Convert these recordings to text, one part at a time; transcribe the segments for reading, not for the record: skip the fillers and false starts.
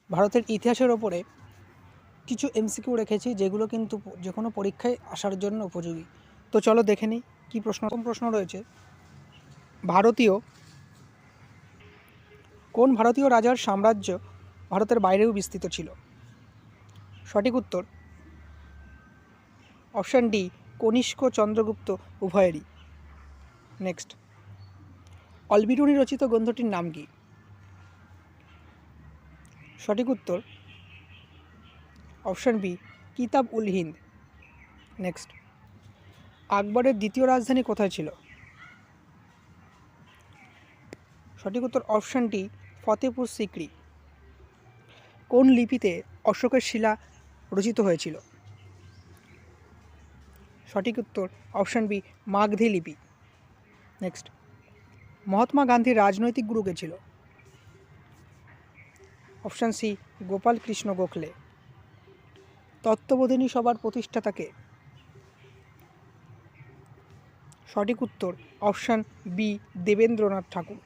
ভারতের ইতিহাসের ওপরে কিছু এমসিকিউ রেখেছি, যেগুলো কিন্তু যে কোনো পরীক্ষায় আসার জন্য উপযোগী। তো চলো দেখে নিই কী প্রশ্ন রয়েছে। কোন ভারতীয় রাজার সাম্রাজ্য ভারতের বাইরেও বিস্তৃত ছিল? সঠিক উত্তর অপশান ডি, কনিষ্ক চন্দ্রগুপ্ত উভয়েরই। নেক্সট, অলবিরুনি রচিত গ্রন্থটির নাম কি? সঠিক উত্তর অপশান বি, কিতাব উল হিন্দ। নেক্সট, আকবরের দ্বিতীয় রাজধানী কোথায় ছিল? সঠিক উত্তর অপশান ডি, ফতেপুর সিক্রি। কোন লিপিতে অশোকের শিলা রচিত হয়েছিল? সঠিক উত্তর অপশান বি, মাগধী লিপি। নেক্সট, মহাত্মা গান্ধীর রাজনৈতিক গুরু কে ছিল? Option C, Gopal Krishna Gokhale. তত্ত্ববোধিনী সভার প্রতিষ্ঠাতা কে? সঠিক উত্তর option B, Debendranath Thakur.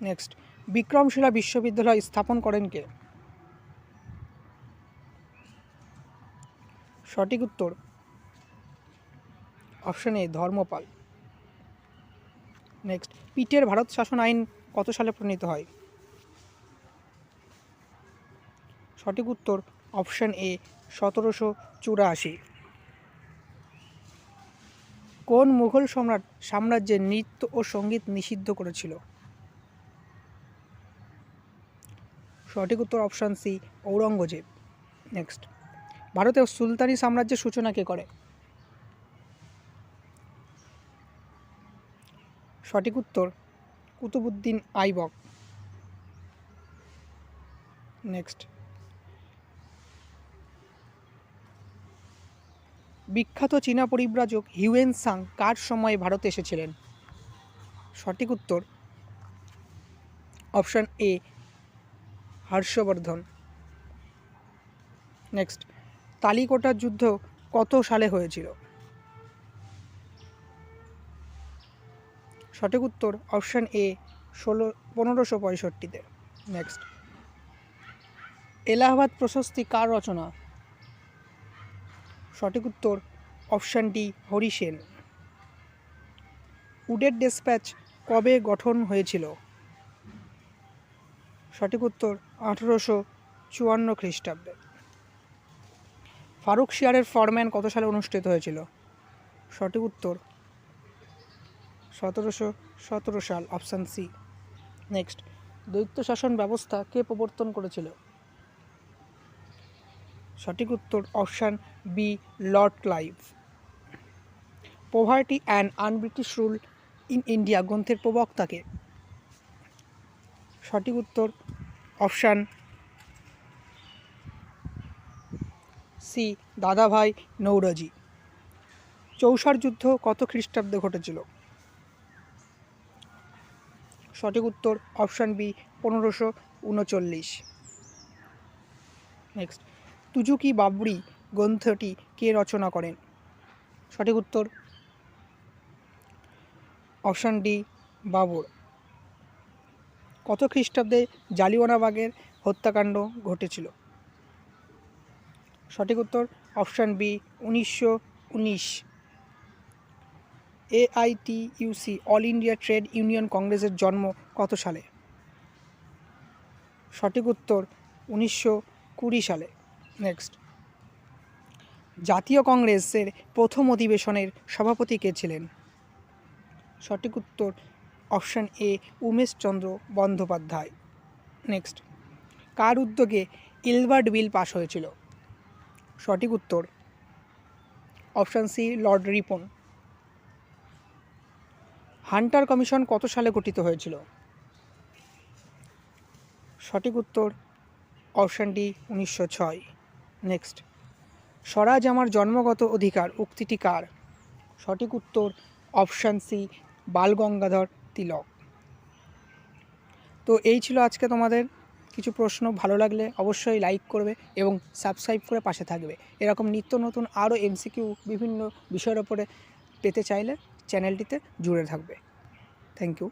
Next, Vikramshila বিশ্ববিদ্যালয় স্থাপন করেন কে? সঠিক উত্তর অপশান এ, ধর্মপাল। নেক্সট, পিটের ভারত শাসন আইন কত সালে প্রণীত হয়? সঠিক উত্তর অপশান এ, 1784। কোন মুঘল সম্রাট সাম্রাজ্যের নৃত্য ও সঙ্গীত নিষিদ্ধ করেছিল? সঠিক উত্তর অপশান সি, ঔরঙ্গজেব। নেক্সট, ভারতের সুলতানি সাম্রাজ্যের সূচনা কে করে? সঠিক উত্তর কুতুবউদ্দিন আইবক। নেক্সট, বিখ্যাত চীনা পরিব্রাজক হিউয়েন সাং কার সময়ে ভারতে এসেছিলেন? সঠিক উত্তর অপশান এ, হর্ষবর্ধন। নেক্সট, তালিকোটার যুদ্ধ কত সালে হয়েছিল? সঠিক উত্তর অপশান এ, 1565-তে। নেক্সট, এলাহাবাদ প্রশস্তি কার রচনা? সঠিক উত্তর অপশান ডি, হরি সেন। উডের ডেসপ্যাচ কবে গঠন হয়েছিল? সঠিক উত্তর 1854 খ্রিস্টাব্দে। ফারুকশিয়ারের ফরম্যান কত সালে অনুষ্ঠিত হয়েছিল? সঠিক উত্তর 1717 সাল, অপশান সি। নেক্সট, দ্বৈত শাসন ব্যবস্থা কে প্রবর্তন করেছিল? সঠিক উত্তর option B, Lord Clive. Poverty and unBritish rule in India গ্রন্থের প্রবক্তা কে? সঠিক উত্তর অপশান সি, দাদাভাই নৌরজি। চৌসার যুদ্ধ কত খ্রিস্টাব্দে ঘটেছিল? সঠিক উত্তর অপশান বি, 1539। নেক্সট, তুজুকি বাবরি গ্রন্থটি কে রচনা করেন? সঠিক উত্তর অপশান ডি, বাবর। কত খ্রিস্টাব্দে জালিয়ানওয়ালাবাগের হত্যাকাণ্ড ঘটেছিল? সঠিক উত্তর option B, 1919। AITUC all India trade union কংগ্রেসের জন্ম কত সালে? সঠিক উত্তর 1920 সালে। নেক্সট, জাতীয় কংগ্রেসের প্রথম অধিবেশনের সভাপতি কে ছিলেন? সঠিক উত্তর option A, Umeshchandra Bandyopadhyay. Next, কার উদ্যোগে ইলবার্ট বিল পাশ হয়েছিল? সঠিক উত্তর option C, lord Ripon. Hunter commission কত সালে গঠিত হয়েছিল? সঠিক উত্তর অপশান ডি, 1906। নেক্সট, স্বরাজ আমার জন্মগত অধিকার উক্তিটি কার? সঠিক উত্তর অপশান সি, বালগঙ্গাধর তিলক। তো এই ছিল আজকে তোমাদের কিছু প্রশ্ন। ভালো লাগলে অবশ্যই লাইক করবে এবং সাবস্ক্রাইব করে পাশে থাকবে। এরকম নিত্য নতুন আরও এমসিকিউ বিভিন্ন বিষয়ের ওপরে পেতে চাইলে চ্যানেলটিতে জুড়ে থাকবে। Thank you.